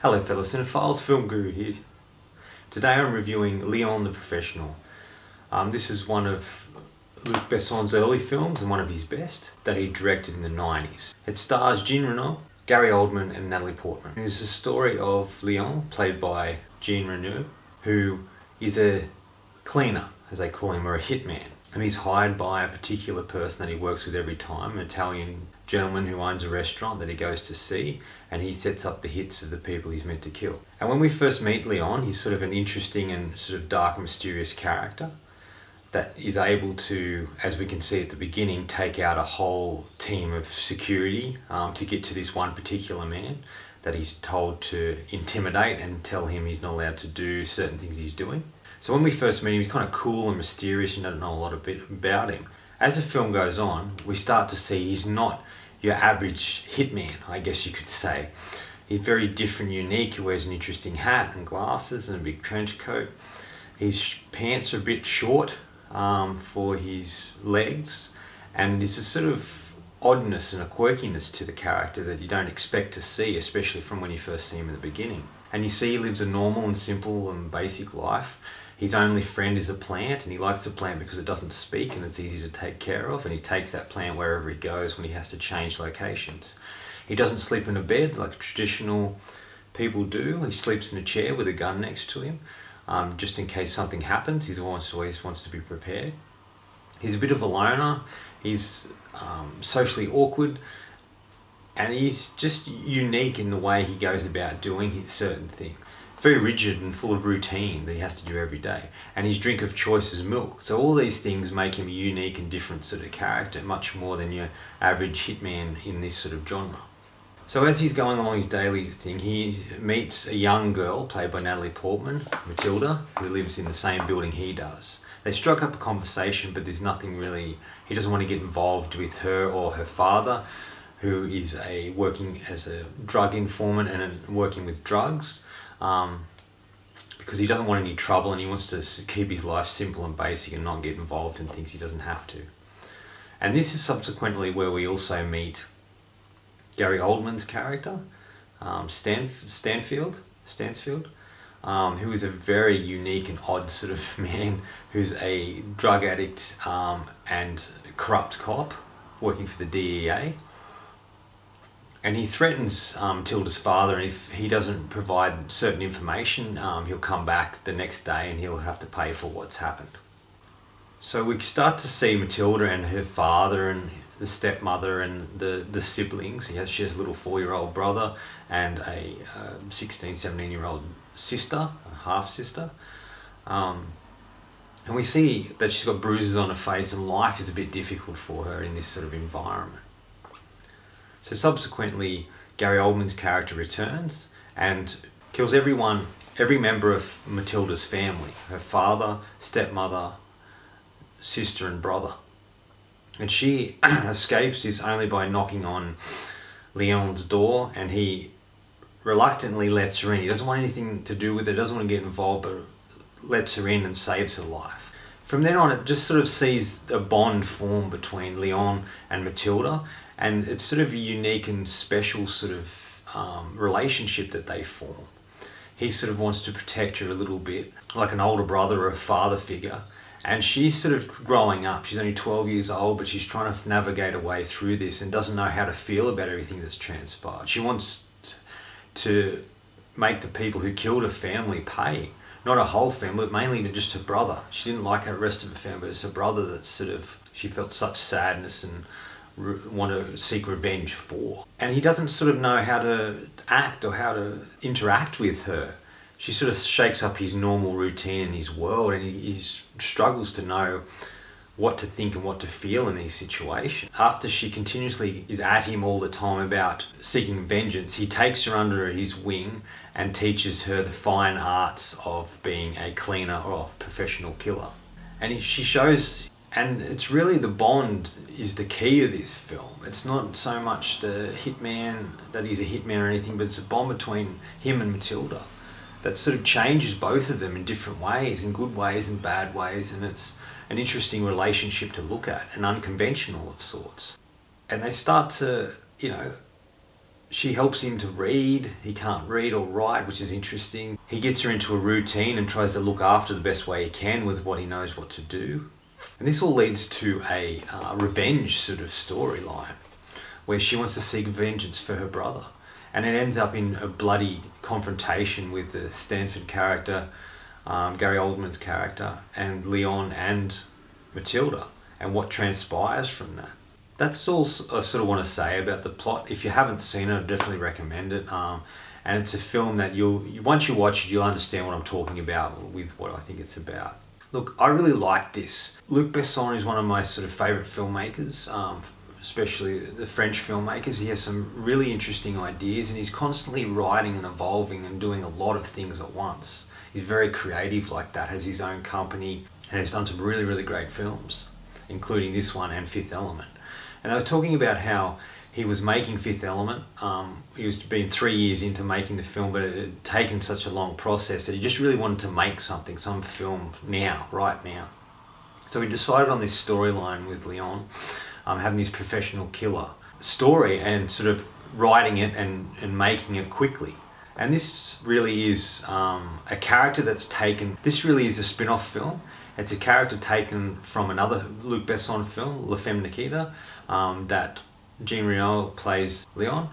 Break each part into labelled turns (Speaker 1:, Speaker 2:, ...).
Speaker 1: Hello fellow cinephiles, Film Guru here. Today I'm reviewing Leon the Professional. This is one of Luc Besson's early films and one of his best that he directed in the 90s. It stars Jean Reno, Gary Oldman and Natalie Portman. It is the story of Leon, played by Jean Reno, who is a cleaner, as they call him, or a hitman. And he's hired by a particular person that he works with every time, an Italian gentleman who owns a restaurant that he goes to see, and he sets up the hits of the people he's meant to kill. And when we first meet Leon, he's sort of an interesting and sort of dark and mysterious character that is able to, as we can see at the beginning, take out a whole team of security to get to this one particular man that he's told to intimidate and tell him he's not allowed to do certain things he's doing. So when we first meet him, he's kind of cool and mysterious and don't know a lot about him. As the film goes on, we start to see he's not your average hitman, I guess you could say. He's very different, unique. He wears an interesting hat and glasses and a big trench coat. His pants are a bit short for his legs, and there's a sort of oddness and a quirkiness to the character that you don't expect to see, especially from when you first see him in the beginning. And you see he lives a normal and simple and basic life. His only friend is a plant, and he likes the plant because it doesn't speak and it's easy to take care of, and he takes that plant wherever he goes when he has to change locations. He doesn't sleep in a bed like traditional people do. He sleeps in a chair with a gun next to him, just in case something happens. He always wants to be prepared. He's a bit of a loner. He's socially awkward, and he's just unique in the way he goes about doing his certain thing. Very rigid and full of routine that he has to do every day, and his drink of choice is milk. So all these things make him a unique and different sort of character, much more than your average hitman in this sort of genre. So as he's going along his daily thing, he meets a young girl played by Natalie Portman, Matilda, who lives in the same building he does. They struck up a conversation, but there's nothing really, he doesn't want to get involved with her or her father, who is working as a drug informant and working with drugs. Because he doesn't want any trouble, and he wants to keep his life simple and basic and not get involved in things he doesn't have to. And this is subsequently where we also meet Gary Oldman's character, Stansfield, who is a very unique and odd sort of man who's a drug addict and corrupt cop working for the DEA. And he threatens Tilda's father, and if he doesn't provide certain information, he'll come back the next day and he'll have to pay for what's happened. So we start to see Matilda and her father and the stepmother and the siblings. She has a little 4-year-old brother and a 16, 17-year-old sister, a half-sister. And we see that she's got bruises on her face, and life is a bit difficult for her in this sort of environment. So subsequently, Gary Oldman's character returns and kills every member of Matilda's family, her father, stepmother, sister and brother. And she escapes this only by knocking on Leon's door, and he reluctantly lets her in. He doesn't want anything to do with it, doesn't want to get involved, but lets her in and saves her life. From then on, it just sort of sees a bond form between Leon and Matilda, and it's sort of a unique and special sort of relationship that they form. He sort of wants to protect her a little bit, like an older brother or a father figure, and she's sort of growing up. She's only 12 years old, but she's trying to navigate her way through this and doesn't know how to feel about everything that's transpired. She wants to make the people who killed her family pay. Not her whole family, but mainly just her brother. She didn't like her rest of her family, but it's her brother that sort of, she felt such sadness and want to seek revenge for. And he doesn't sort of know how to act or how to interact with her. She sort of shakes up his normal routine in his world, and he struggles to know what to think and what to feel in these situations. After she continuously is at him all the time about seeking vengeance, he takes her under his wing and teaches her the fine arts of being a cleaner or a professional killer. And she shows, and it's really the bond is the key of this film. It's not so much the hitman, that he's a hitman or anything, but it's a bond between him and Matilda that sort of changes both of them in different ways, in good ways and bad ways, and it's an interesting relationship to look at, and unconventional of sorts. And they start to, she helps him to read. He can't read or write, which is interesting. He gets her into a routine and tries to look after the best way he can with what he knows what to do. And this all leads to a revenge sort of storyline where she wants to seek vengeance for her brother. And it ends up in a bloody confrontation with the Stanford character, Gary Oldman's character, and Leon and Matilda, and what transpires from that. That's all I sort of want to say about the plot. If you haven't seen it, I definitely recommend it. And it's a film that once you watch it, you'll understand what I'm talking about with what I think it's about. Look, I really like this. Luc Besson is one of my sort of favourite filmmakers, especially the French filmmakers. He has some really interesting ideas, and he's constantly writing and evolving and doing a lot of things at once. He's very creative like that, has his own company, and has done some really, really great films, including this one and Fifth Element. And they were talking about how he was making Fifth Element. He was been 3 years into making the film, but it had taken such a long process that he just really wanted to make something, some film now, right now. So he decided on this storyline with Leon, having this professional killer story and sort of writing it and making it quickly. And this really is a character that's taken, this really is a spin-off film. It's a character taken from another Luc Besson film, Femme Nikita, that Jean Reno plays Leon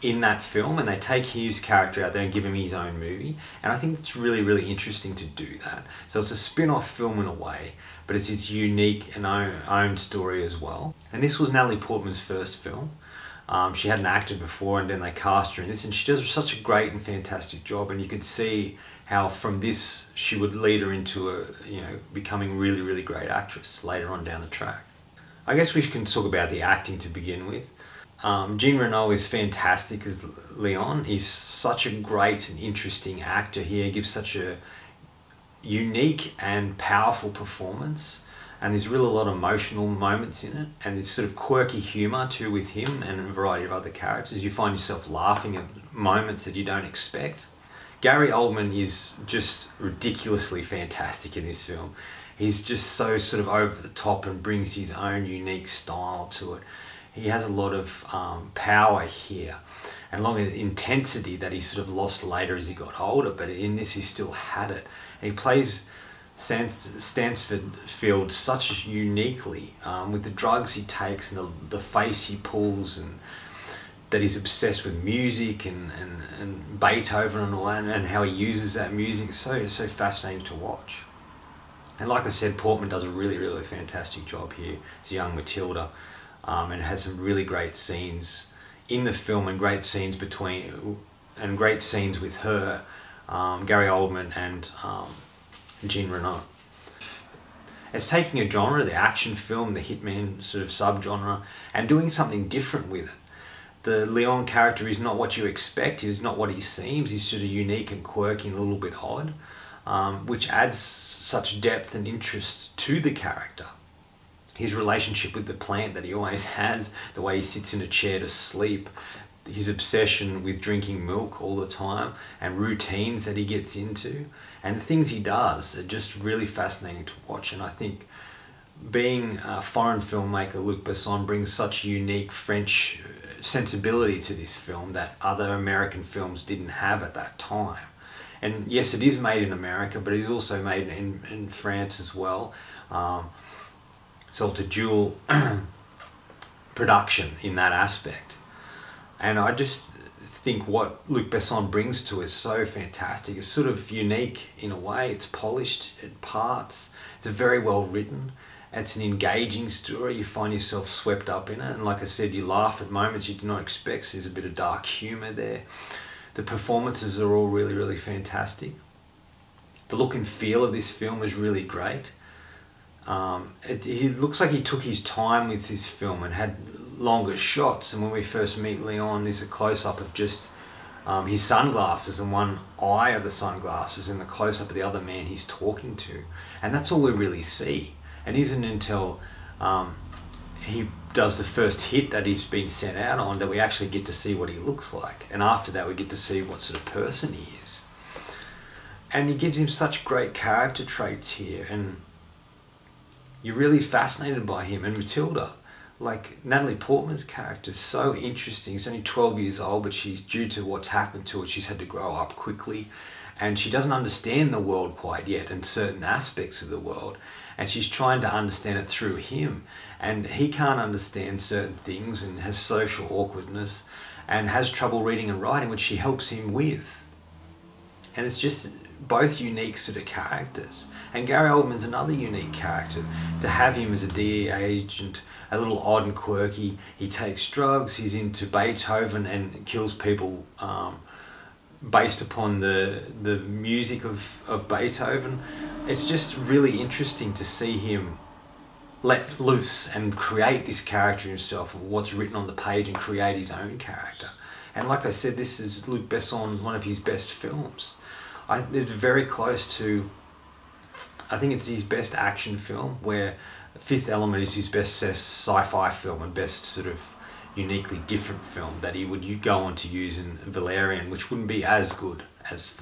Speaker 1: in that film, and they take his character out there and give him his own movie. And I think it's really, really interesting to do that. So it's a spin-off film in a way, but it's its unique and own story as well. And this was Natalie Portman's first film. She hadn't acted before, and then they cast her in this, and she does such a great and fantastic job. And you could see how from this she would lead her into a, becoming really, really great actress later on down the track. I guess we can talk about the acting to begin with. Jean Reno is fantastic as Leon. He's such a great and interesting actor here. He gives such a unique and powerful performance, and there's really a lot of emotional moments in it, and there's sort of quirky humour too with him and a variety of other characters. You find yourself laughing at moments that you don't expect. Gary Oldman is just ridiculously fantastic in this film. He's just so sort of over the top and brings his own unique style to it. He has a lot of power here and a lot of intensity that he sort of lost later as he got older, but in this he still had it. And he plays Stansfield such uniquely with the drugs he takes and the face he pulls, and that he's obsessed with music and Beethoven and all that, and how he uses that music. It's so fascinating to watch. And like I said, Portman does a really, really fantastic job here. It's young Matilda, and has some really great scenes in the film, and great scenes with her, Gary Oldman and Jean Reno. It's taking a genre, the action film, the hitman sort of subgenre, and doing something different with it. The Leon character is not what you expect. He's not what he seems. He's sort of unique and quirky and a little bit odd, which adds such depth and interest to the character. His relationship with the plant that he always has, the way he sits in a chair to sleep, his obsession with drinking milk all the time, and routines that he gets into, and the things he does are just really fascinating to watch. And I think being a foreign filmmaker, Luc Besson brings such unique French sensibility to this film that other American films didn't have at that time. And yes, it is made in America, but it is also made in France as well. So it's a dual production in that aspect. And I just think what Luc Besson brings to it is so fantastic. It's sort of unique in a way. It's polished at parts. It's very well written. It's an engaging story. You find yourself swept up in it. And like I said, you laugh at moments you did not expect. So there's a bit of dark humour there. The performances are all really, really fantastic. The look and feel of this film is really great. It looks like he took his time with this film and had longer shots. And when we first meet Leon, there's a close-up of just his sunglasses and one eye of the sunglasses, and the close-up of the other man he's talking to. And that's all we really see. And it isn't until he does the first hit that he's been sent out on that we actually get to see what he looks like. And after that we get to see what sort of person he is. And he gives him such great character traits here, and you're really fascinated by him. And Matilda, Like, Natalie Portman's character is so interesting. She's only 12 years old, but she's, due to what's happened to her, she's had to grow up quickly. And she doesn't understand the world quite yet, and certain aspects of the world. And she's trying to understand it through him. And he can't understand certain things and has social awkwardness and has trouble reading and writing, which she helps him with. And it's just both unique sort of characters. And Gary Oldman's another unique character. To have him as a DEA agent, a little odd and quirky, he takes drugs, he's into Beethoven and kills people based upon the music of Beethoven. It's just really interesting to see him let loose and create this character himself, of what's written on the page, and create his own character. And like I said, this is Luc Besson, one of his best films. It's very close to, I think it's his best action film, where Fifth Element is his best sci-fi film and best sort of uniquely different film that he would go on to use in Valerian, which wouldn't be as good as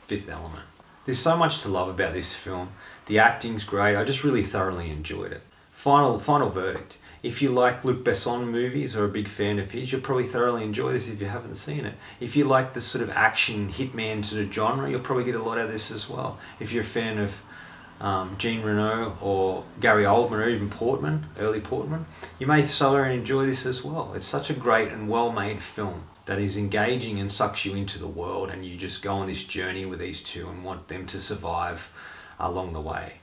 Speaker 1: Fifth Element. There's so much to love about this film. The acting's great. I just really thoroughly enjoyed it. Final verdict. If you like Luc Besson movies or are a big fan of his, you'll probably thoroughly enjoy this if you haven't seen it. If you like the sort of action hitman sort of genre, you'll probably get a lot out of this as well. If you're a fan of Jean Reno or Gary Oldman or even Portman, early Portman, you may thoroughly enjoy this as well. It's such a great and well-made film that is engaging and sucks you into the world, and you just go on this journey with these two and want them to survive along the way.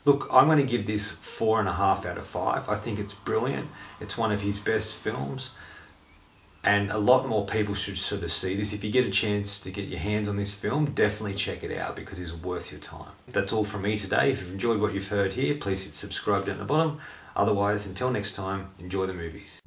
Speaker 1: Look, I'm going to give this 4.5 out of 5. I think it's brilliant. It's one of his best films, and a lot more people should sort of see this. If you get a chance to get your hands on this film, definitely check it out, because it's worth your time. That's all from me today. If you've enjoyed what you've heard here, please hit subscribe down the bottom. Otherwise, until next time, enjoy the movies.